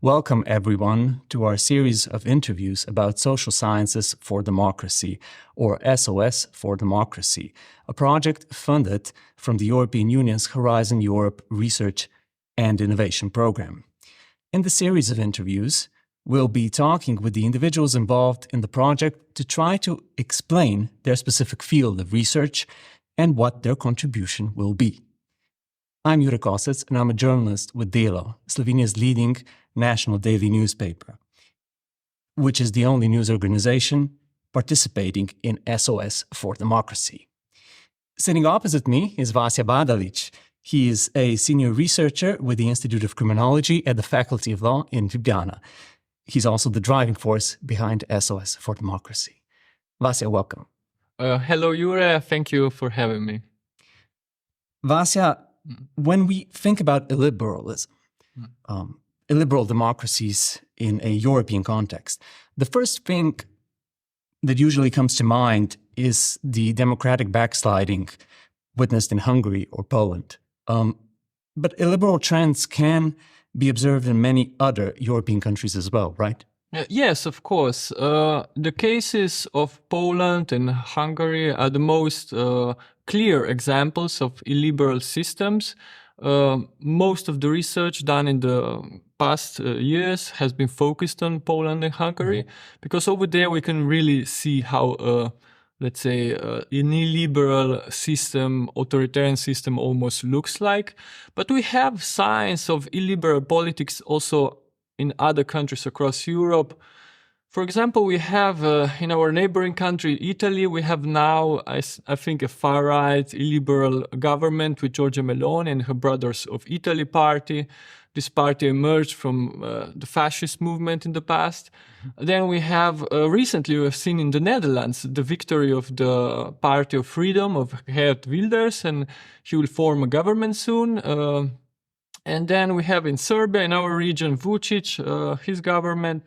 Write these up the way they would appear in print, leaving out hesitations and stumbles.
Welcome, everyone, to our series of interviews about social sciences for democracy, or SOS4Democracy, a project funded from the European Union's Horizon Europe Research and Innovation Program. In the series of interviews, we'll be talking with the individuals involved in the project to try to explain their specific field of research and what their contribution will be. I'm Jure Kosec, and I'm a journalist with Delo, Slovenia's leading national daily newspaper, which is the only news organization participating in SOS4Democracy. Sitting opposite me is Vasja Badalič. He is a senior researcher with the Institute of Criminology at the Faculty of Law in Ljubljana. He's also the driving force behind SOS4Democracy. Vasja, welcome. Hello, Jure. Thank you for having me. Vasja, when we think about illiberalism, illiberal democracies in a European context, the first thing that usually comes to mind is the democratic backsliding witnessed in Hungary or Poland. But illiberal trends can be observed in many other European countries as well, right? Yes, of course. The cases of Poland and Hungary are the most clear examples of illiberal systems. Most of the research done in the past years has been focused on Poland and Hungary, because over there we can really see how, let's say, an illiberal system, authoritarian system almost looks like. But we have signs of illiberal politics also in other countries across Europe. For example, we have in our neighboring country, Italy, we have now, I think, a far-right illiberal government with Giorgia Meloni and her Brothers of Italy party. This party emerged from the fascist movement in the past. Then we have, recently we have seen in the Netherlands, the victory of the Party of Freedom of Geert Wilders, and he will form a government soon. And then we have in Serbia, in our region, Vučić, his government.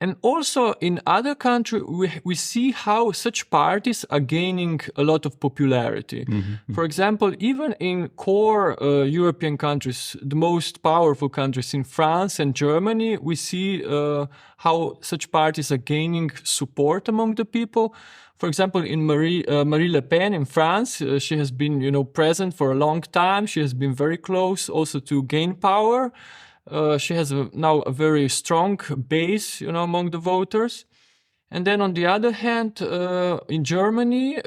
And also in other countries, we see how such parties are gaining a lot of popularity. For example, even in core European countries, the most powerful countries in France and Germany, we see how such parties are gaining support among the people. For example, in Marie Le Pen in France, she has been, present for a long time. She has been very close also to gain power. She has now a very strong base, among the voters. And then on the other hand, in Germany,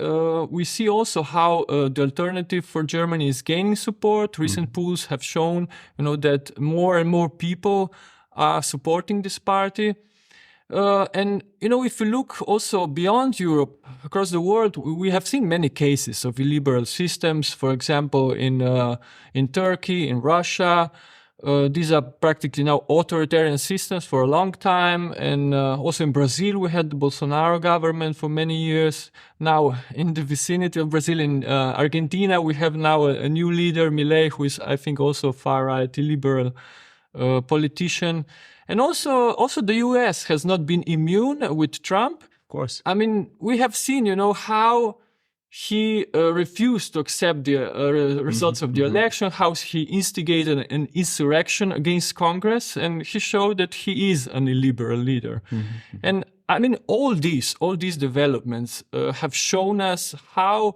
we see also how the alternative for Germany is gaining support. Recent polls have shown, that more and more people are supporting this party. And, if you look also beyond Europe, across the world, we have seen many cases of illiberal systems. For example, in Turkey, in Russia. These are practically now authoritarian systems for a long time. And also in Brazil, we had the Bolsonaro government for many years. Now, in the vicinity of Brazil, in Argentina, we have now a new leader, Milei, who is, I think, also a far-right illiberal politician. And also the US has not been immune with Trump. Of course. I mean, we have seen, how he refused to accept the results of the election, how he instigated an insurrection against Congress, and he showed that he is an illiberal leader. And I mean, all these developments have shown us how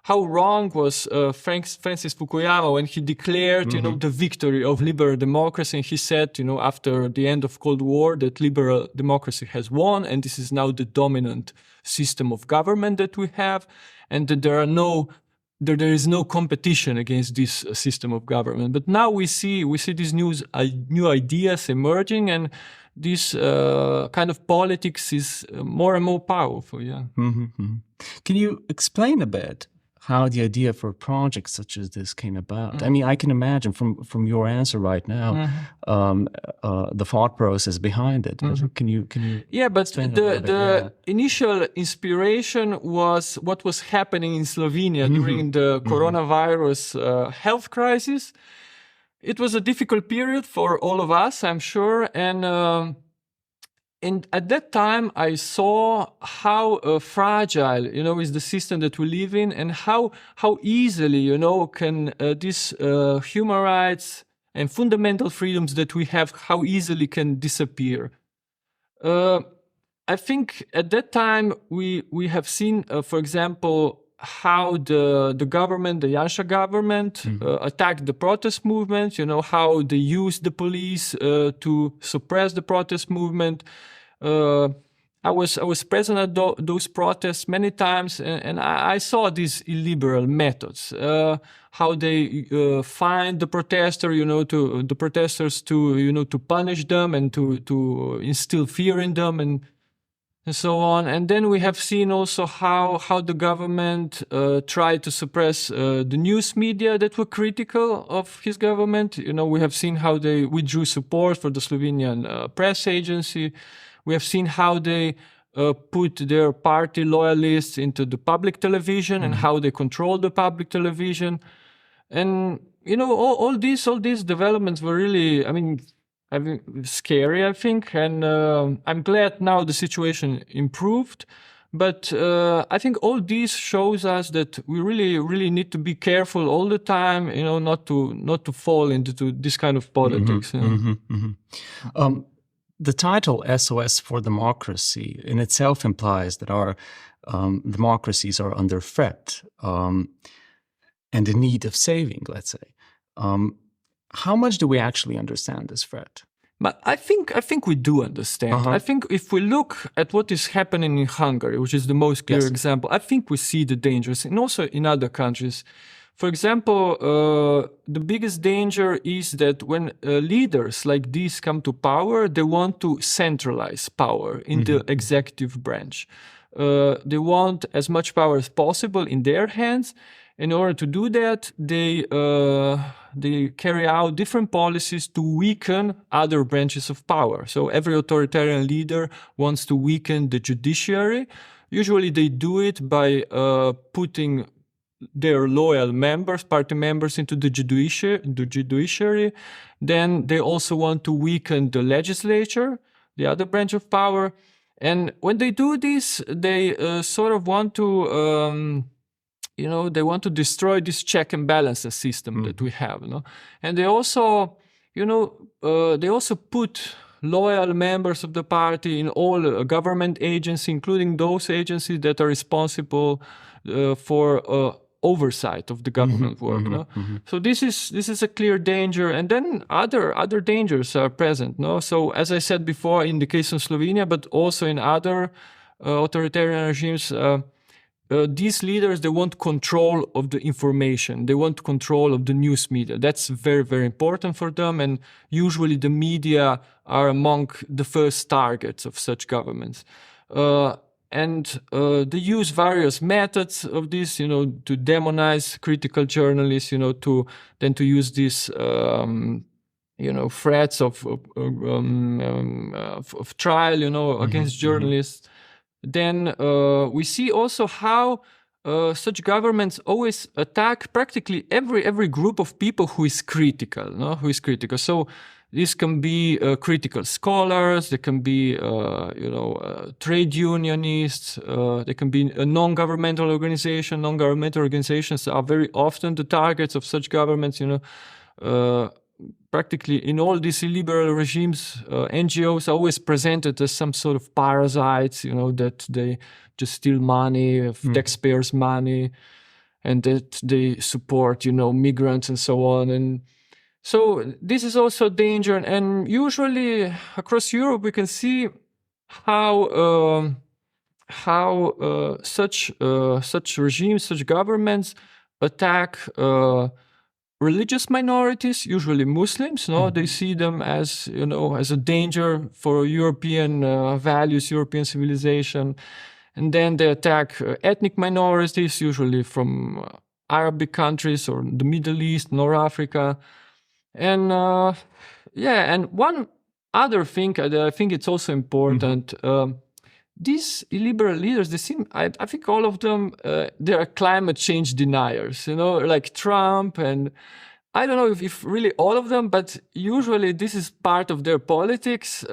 wrong was Francis Fukuyama when he declared, the victory of liberal democracy. And he said, after the end of Cold War, that liberal democracy has won, and this is now the dominant system of government that we have, and that there is no competition against this system of government. But now we see these new ideas emerging, and this kind of politics is more and more powerful. Yeah. Can you explain a bit how the idea for a project such as this came about? I mean, I can imagine from your answer right now, the thought process behind it. But can you? Yeah, but the initial inspiration was what was happening in Slovenia during the coronavirus health crisis. It was a difficult period for all of us, I'm sure, and at that time, I saw how fragile, is the system that we live in, and how easily, can these human rights and fundamental freedoms that we have, how easily can disappear. I think at that time we have seen, for example, how the government, the Janša government, attacked the protest movement. How they used the police to suppress the protest movement. I was present at those protests many times, and I saw these illiberal methods. How they find the protester, to the protesters to punish them and to instill fear in them and so on. And then we have seen also how the government tried to suppress the news media that were critical of his government. We have seen how they withdrew support for the Slovenian press agency. We have seen how they put their party loyalists into the public television and how they control the public television. And, all these developments were really, scary, I think. And I'm glad now the situation improved. But I think all this shows us that we really, really need to be careful all the time, not to fall into this kind of politics. The title SOS for Democracy in itself implies that our democracies are under threat and in need of saving, let's say. How much do we actually understand this threat? But I think we do understand. I think if we look at what is happening in Hungary, which is the most clear example, I think we see the dangers, and also in other countries. For example, the biggest danger is that when leaders like these come to power, they want to centralize power in the executive branch. They want as much power as possible in their hands. In order to do that, they carry out different policies to weaken other branches of power. So every authoritarian leader wants to weaken the judiciary. Usually they do it by putting their loyal members, party members, into the judiciary. Then they also want to weaken the legislature, the other branch of power. And when they do this, they sort of want to, they want to destroy this check and balances system that we have. And they also, they also put loyal members of the party in all government agencies, including those agencies that are responsible for oversight of the government work. So this is a clear danger, and then other dangers are present. So as I said before, in the case of Slovenia, but also in other authoritarian regimes, these leaders, they want control of the information. They want control of the news media. That's very, very important for them, and usually the media are among the first targets of such governments. And they use various methods of this, to demonize critical journalists, to use these, threats of trial, against journalists. Then we see also how such governments always attack practically every group of people who is critical. So this can be critical scholars, they can be, trade unionists, they can be a non-governmental organization. Non-governmental organizations are very often the targets of such governments, practically in all these illiberal regimes, NGOs are always presented as some sort of parasites, that they just steal money, taxpayers' money, and that they support, migrants and so on. And so this is also a danger. And usually across Europe, we can see how such regimes, such governments attack religious minorities, usually Muslims. They see them as as a danger for European values, European civilization, and then they attack ethnic minorities, usually from Arabic countries or the Middle East, North Africa, and and one other thing that I think it's also important. These illiberal leaders, they seem, I think all of them, they are climate change deniers, like Trump, and I don't know if really all of them, but usually this is part of their politics,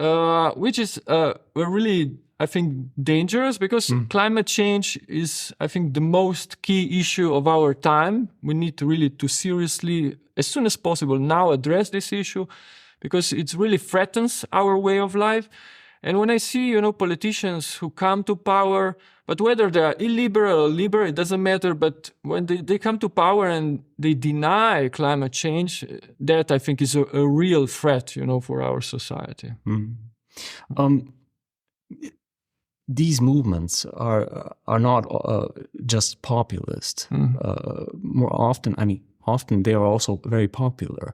which is a really I think, dangerous because climate change is, I think, the most key issue of our time. We need to really to seriously, as soon as possible now, address this issue because it really threatens our way of life. And when I see, politicians who come to power, but whether they are illiberal or liberal, it doesn't matter. But when they come to power and they deny climate change, that I think is a real threat, for our society. These movements are not just populist. More often, often they are also very popular.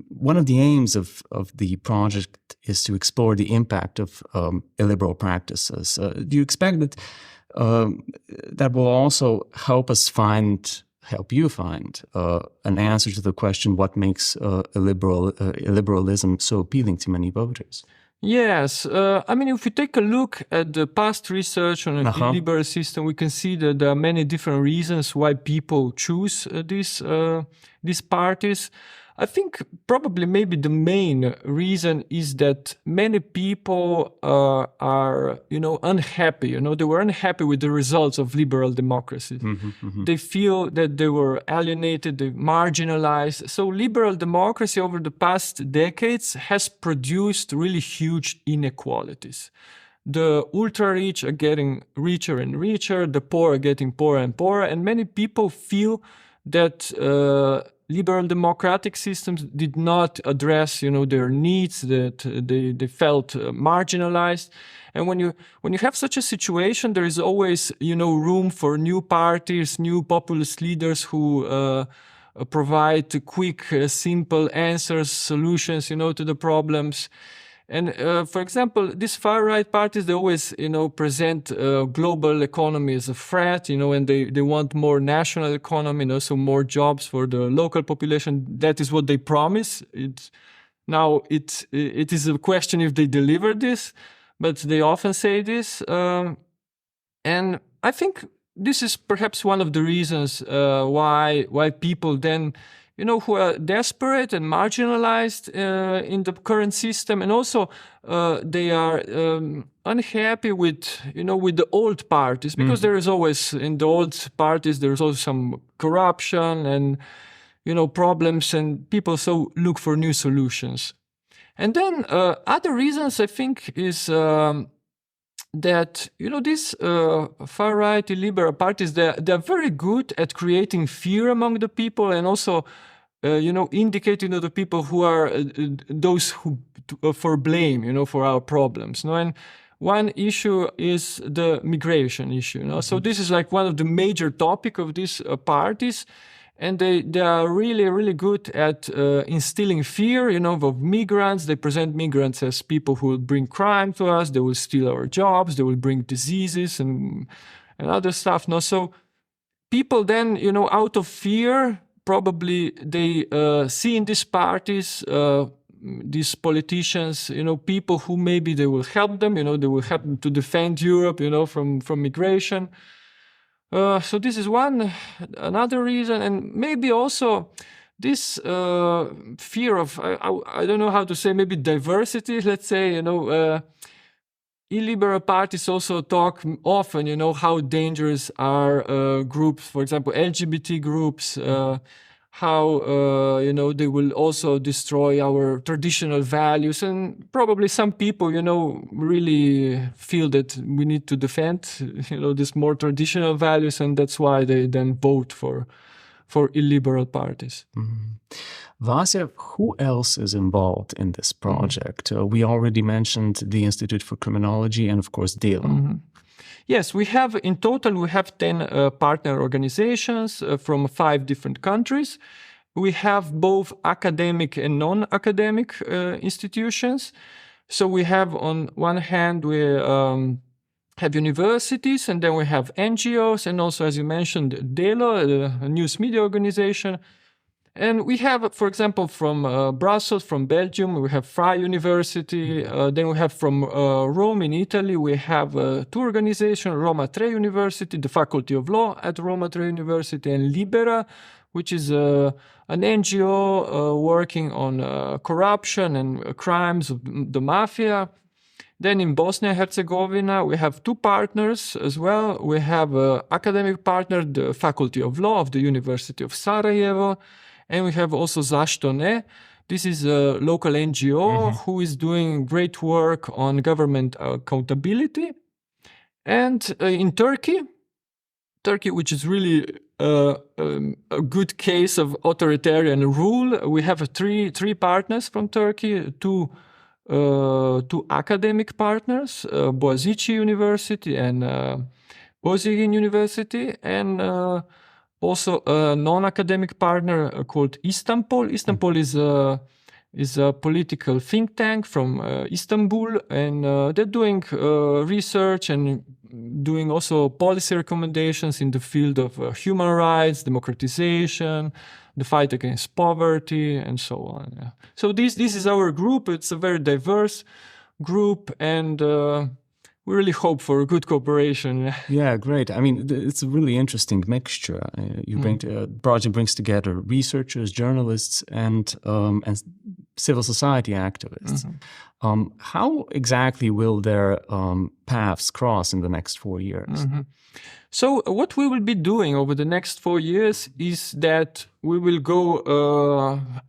One of the aims of the project is to explore the impact of illiberal practices. Do you expect that that will also help you find an answer to the question what makes illiberalism so appealing to many voters? Yes. If we take a look at the past research on an illiberal system, we can see that there are many different reasons why people choose these parties. I think probably maybe the main reason is that many people are, unhappy. They were unhappy with the results of liberal democracy. They feel that they were alienated, they marginalized. So liberal democracy over the past decades has produced really huge inequalities. The ultra-rich are getting richer and richer, the poor are getting poorer and poorer, and many people feel that liberal democratic systems did not address, their needs, that they felt marginalized. And when you have such a situation, there is always, room for new parties, new populist leaders who provide quick, simple answers, solutions, to the problems. And for example, these far-right parties, they always, present global economy as a threat, and they want more national economy, so more jobs for the local population. That is what they promise. It is a question if they deliver this, but they often say this. And I think this is perhaps one of the reasons why people then, who are desperate and marginalized in the current system, and also they are unhappy with, with the old parties, because there is always, in the old parties, there's also some corruption and, problems, and people so look for new solutions. And then other reasons, I think, is that, these far-right illiberal parties, they're very good at creating fear among the people, and also, indicating to the people who are those who for blame, for our problems. And one issue is the migration issue. So this is like one of the major topic of these parties. And they are really, really good at instilling fear, of migrants. They present migrants as people who will bring crime to us. They will steal our jobs. They will bring diseases and other stuff. So people then, out of fear, probably they see in these parties, these politicians, people who maybe they will help them. They will help them to defend Europe, from migration. So this is another reason, and maybe also this fear of, I don't know how to say, maybe diversity, let's say, illiberal parties also talk often, how dangerous are groups, for example, LGBT groups, how, they will also destroy our traditional values. And probably some people, really feel that we need to defend, these more traditional values. And that's why they then vote for illiberal parties. Vasja, who else is involved in this project? We already mentioned the Institute for Criminology and, of course, Delo. Yes, in total, we have 10 partner organizations from 5 different countries. We have both academic and non-academic institutions. So we have, on one hand, we have universities, and then we have NGOs, and also, as you mentioned, Delo, a news media organization. And we have, for example, from Brussels, from Belgium, we have Freie University. Then we have from Rome in Italy, we have 2 organizations, Roma Tre University, the Faculty of Law at Roma Tre University, and Libera, which is an NGO working on corruption and crimes of the mafia. Then in Bosnia and Herzegovina, we have two partners as well. We have an academic partner, the Faculty of Law of the University of Sarajevo, and we have also Zašto ne? This is a local NGO who is doing great work on government accountability. And in Turkey, which is really a good case of authoritarian rule, we have three partners from Turkey, two academic partners, Boğaziçi University and Bozyagin University, and also a non-academic partner called Istanbul. Istanbul is a political think tank from Istanbul, and they're doing research and doing also policy recommendations in the field of human rights, democratization, the fight against poverty, and so on. Yeah. So this is our group. It's a very diverse group, and we really hope for a good cooperation. Yeah, great. I mean, it's a really interesting mixture. The project brings together researchers, journalists, and civil society activists. How exactly will their paths cross in the next 4 years? So what we will be doing over the next 4 years is that we will go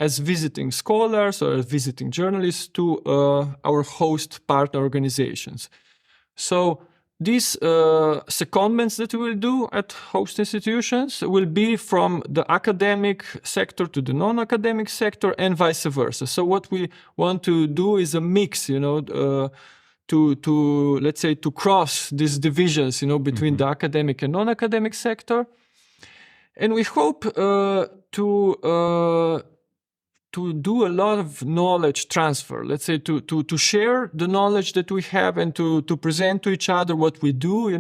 as visiting scholars or as visiting journalists to our host partner organizations. So these secondments that we will do at host institutions will be from the academic sector to the non-academic sector and vice versa. So what we want to do is a mix, to let's say to cross these divisions, between the academic and non-academic sector. And we hope to do a lot of knowledge transfer, let's say to share the knowledge that we have and to present to each other what we do,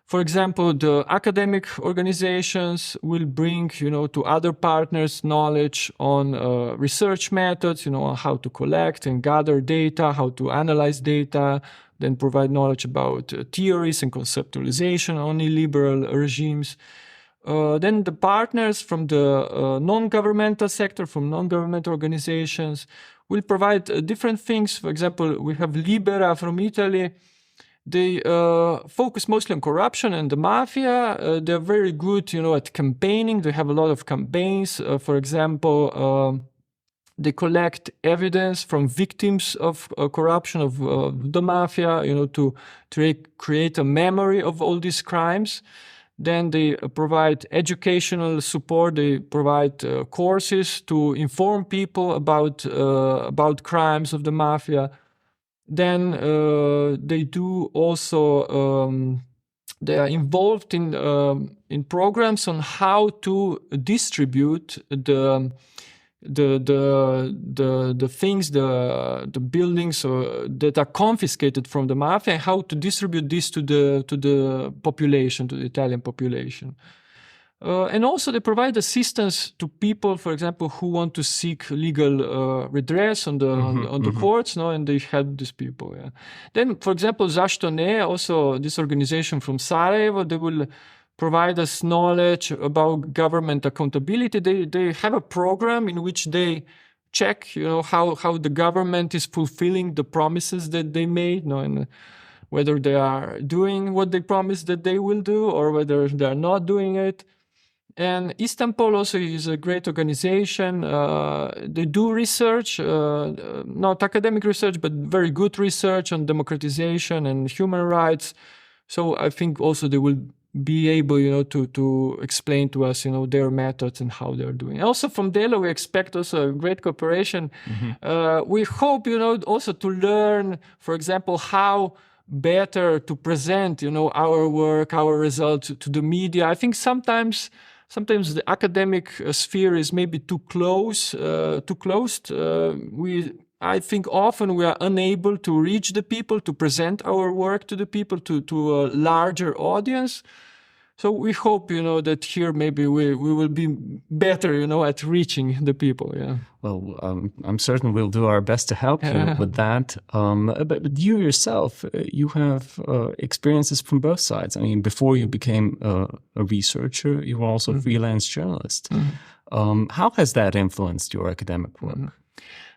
for example, the academic organizations will bring, to other partners knowledge on research methods, on how to collect and gather data, how to analyze data, then provide knowledge about theories and conceptualization on illiberal regimes. Then the partners from the non-governmental sector, from non-governmental organizations, will provide different things. For example, we have Libera from Italy. They focus mostly on corruption and the mafia. They're very good, at campaigning. They have a lot of campaigns. For example, they collect evidence from victims of corruption of the mafia, to create a memory of all these crimes. Then they provide educational support. They provide courses to inform people about crimes of the mafia. Then they do also. They are involved in programs on how to distribute the things, the buildings that are confiscated from the mafia, and how to distribute this to the population, to the Italian population. And also they provide assistance to people, for example, who want to seek legal redress on the courts, and they help these people. Yeah. Then, for example, Zašto ne, also this organization from Sarajevo, they will provide us knowledge about government accountability. They have a program in which they check, how the government is fulfilling the promises that they made, and whether they are doing what they promised that they will do, or whether they are not doing it. And Istanbul also is a great organization. They do research, not academic research, but very good research on democratization and human rights. So I think also they will be able, to explain to us, their methods and how they're doing. Also from Delo, we expect also a great cooperation. We hope, also to learn, for example, how better to present, our work, our results to the media. I think sometimes the academic sphere is maybe too closed. I think often we are unable to reach the people, to present our work to the people, to a larger audience. So we hope, that here maybe we will be better, at reaching the people. Yeah. Well, I'm certain we'll do our best to help you with that. But you yourself, you have experiences from both sides. I mean, before you became a researcher, you were also a freelance journalist. How has that influenced your academic work?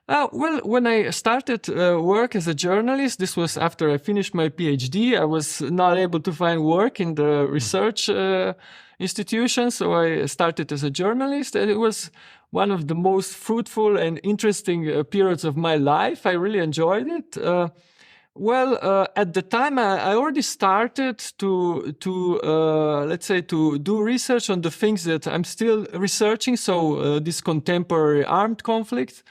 Well, when I started work as a journalist, this was after I finished my PhD. I was not able to find work in the research institution, so I started as a journalist, and it was one of the most fruitful and interesting periods of my life. I really enjoyed it. At the time, I already started let's say, to do research on the things that I'm still researching. So this contemporary armed conflict.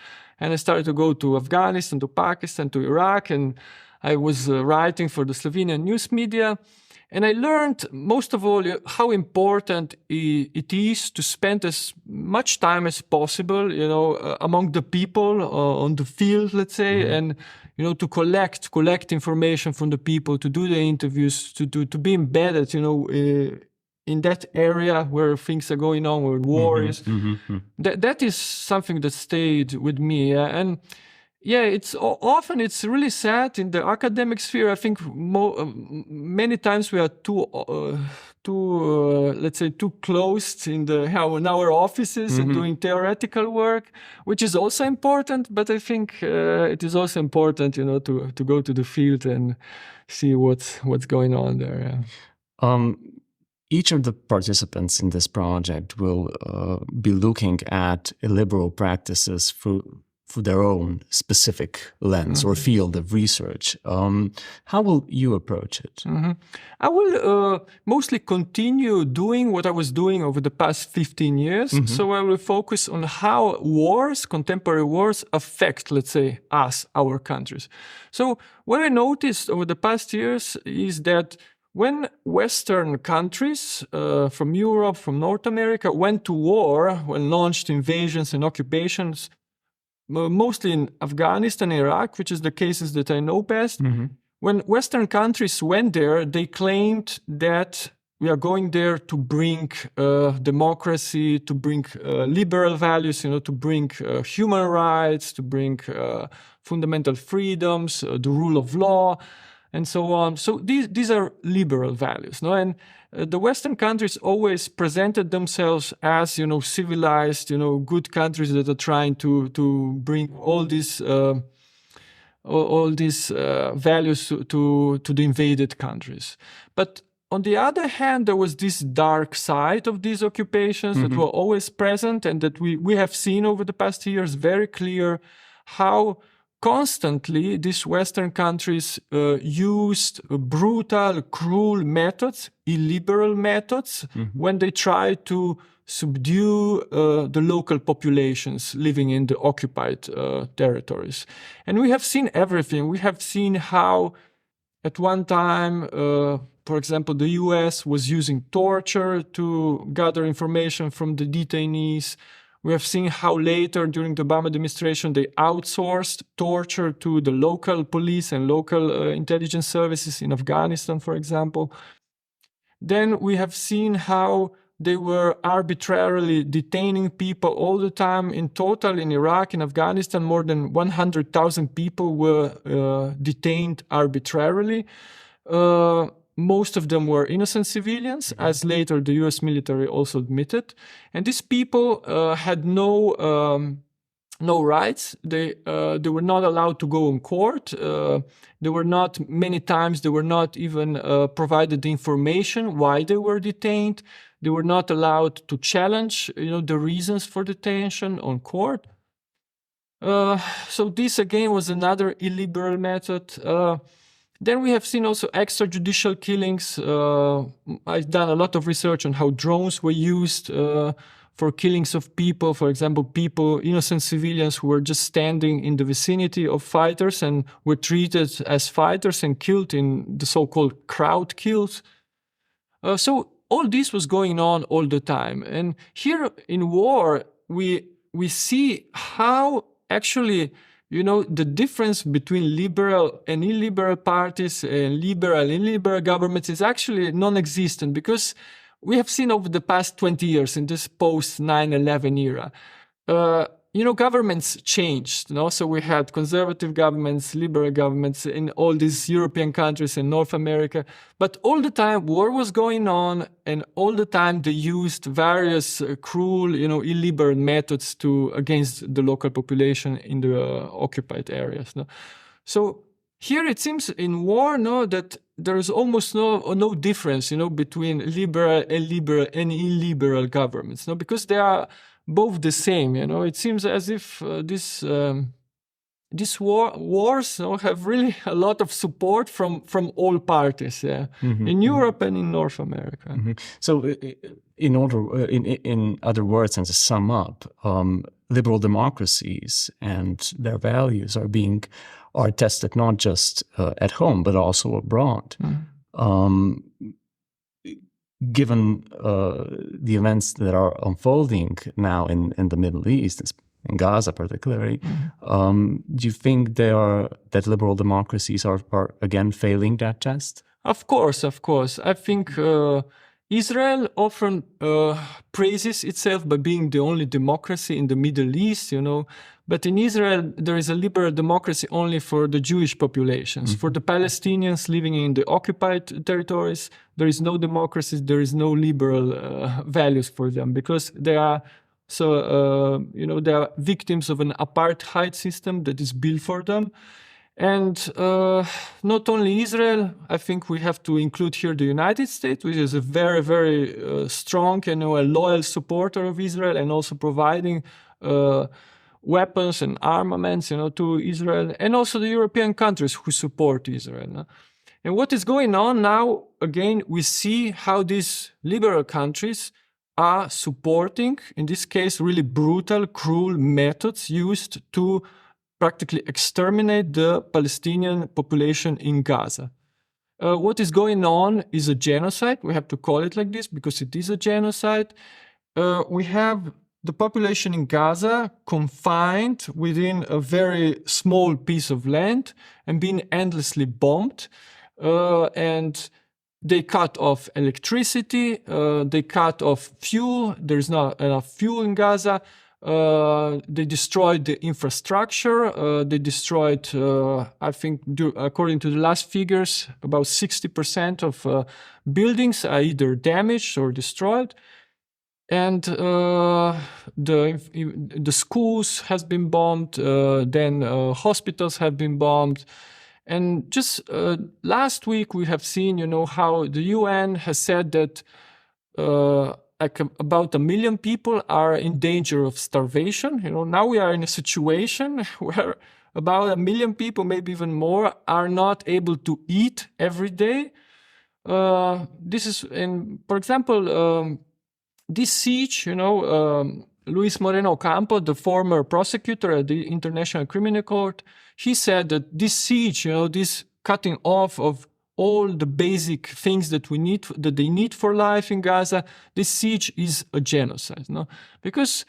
And I started to go to Afghanistan, to Pakistan, to Iraq, and I was writing for the Slovenian news media. And I learned, most of all, how important it is to spend as much time as possible, among the people on the field, let's say, and to collect information from the people, to do the interviews, to be embedded, in that area where things are going on, where war is. That is something that stayed with me. And it's really sad in the academic sphere. I think many times we are let's say, too closed in our offices and doing theoretical work, which is also important. But I think it is also important, to go to the field and see what's going on there. Yeah. Each of the participants in this project will be looking at illiberal practices through their own specific lens or field of research. How will you approach it? I will mostly continue doing what I was doing over the past 15 years. So I will focus on how contemporary wars affect, let's say, our countries. So what I noticed over the past years is that when Western countries from Europe, from North America, went to war, when launched invasions and occupations, mostly in Afghanistan and Iraq, which is the cases that I know best, when Western countries went there, they claimed that we are going there to bring democracy, to bring liberal values, to bring human rights, to bring fundamental freedoms, the rule of law, and so on. So these are liberal values, no? And the Western countries always presented themselves as, civilized, good countries that are trying to bring all these values to the invaded countries. But on the other hand, there was this dark side of these occupations that were always present, and that we have seen over the past years very clear how constantly these Western countries used brutal, cruel methods, illiberal methods, when they tried to subdue the local populations living in the occupied territories. And we have seen everything. We have seen how at one time, for example, the US was using torture to gather information from the detainees. We have seen how later, during the Obama administration, they outsourced torture to the local police and local intelligence services in Afghanistan, for example. Then we have seen how they were arbitrarily detaining people all the time. In total, in Iraq and Afghanistan, more than 100,000 people were detained arbitrarily. Most of them were innocent civilians, as later the US military also admitted. And these people had no rights. They were not allowed to go in court. Many times they were not even provided the information why they were detained. They were not allowed to challenge, the reasons for detention on court. So this again was another illiberal method. Then we have seen also extrajudicial killings. I've done a lot of research on how drones were used for killings of people. For example, innocent civilians who were just standing in the vicinity of fighters and were treated as fighters and killed in the so-called crowd kills. So all this was going on all the time. And here in war, we see how actually, the difference between liberal and illiberal parties and liberal and illiberal governments is actually non-existent, because we have seen over the past 20 years in this post-9/11 era, governments changed. So we had conservative governments, liberal governments in all these European countries and North America. But all the time, war was going on, and all the time they used various cruel, illiberal methods against the local population in the occupied areas. So here it seems in war, that there is almost no difference, between liberal and illiberal governments, because they are both the same. It seems as if these wars have really a lot of support from all parties, in Europe and in North America. So, in other words, and to sum up, liberal democracies and their values are tested not just at home but also abroad. Given the events that are unfolding now in the Middle East, in Gaza particularly, do you think that liberal democracies are again failing that test? Of course. I think Israel often praises itself by being the only democracy in the Middle East, But in Israel, there is a liberal democracy only for the Jewish populations. For the Palestinians living in the occupied territories, there is no democracy, there is no liberal values for them, because they are they are victims of an apartheid system that is built for them. And not only Israel, I think we have to include here the United States, which is a very, very strong and a loyal supporter of Israel, and also providing weapons and armaments, to Israel, and also the European countries who support Israel. And what is going on now, again, we see how these liberal countries are supporting, in this case, really brutal, cruel methods used to practically exterminate the Palestinian population in Gaza. What is going on is a genocide. We have to call it like this because it is a genocide. We have the population in Gaza confined within a very small piece of land and being endlessly bombed. And they cut off electricity, they cut off fuel. There's not enough fuel in Gaza. They destroyed the infrastructure. They destroyed, I think, according to the last figures, about 60% of buildings are either damaged or destroyed. And the schools has been bombed. Then hospitals have been bombed. And just last week we have seen, how the UN has said that about 1 million people are in danger of starvation. Now we are in a situation where about 1 million people, maybe even more, are not able to eat every day. This is, for example, this siege, Luis Moreno Ocampo, the former prosecutor at the International Criminal Court, he said that this siege, this cutting off of all the basic things that they need for life in Gaza, this siege is a genocide. Because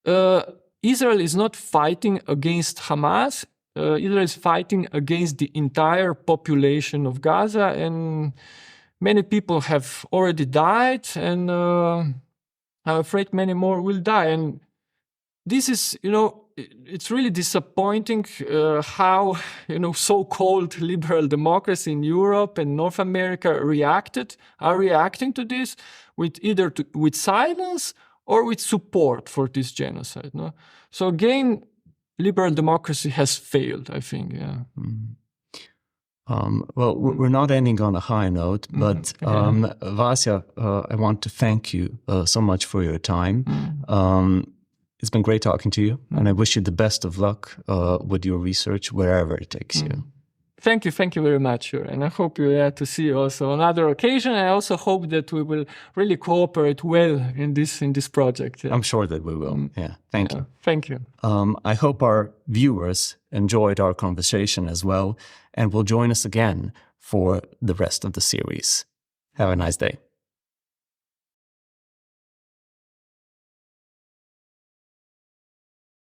Israel is not fighting against Hamas. Israel is fighting against the entire population of Gaza, and many people have already died, and I'm afraid many more will die. And this is, it's really disappointing how, so-called liberal democracy in Europe and North America are reacting to this with either with silence or with support for this genocide. So again, liberal democracy has failed, I think. Yeah. Well, we're not ending on a high note, but Vasja, I want to thank you so much for your time. It's been great talking to you, and I wish you the best of luck with your research wherever it takes you. Thank you very much, Jure, and I hope to see you also on other occasion. I also hope that we will really cooperate well in this project. Yeah. I'm sure that we will. Thank you. Thank you. I hope our viewers enjoyed our conversation as well, and will join us again for the rest of the series. Have a nice day.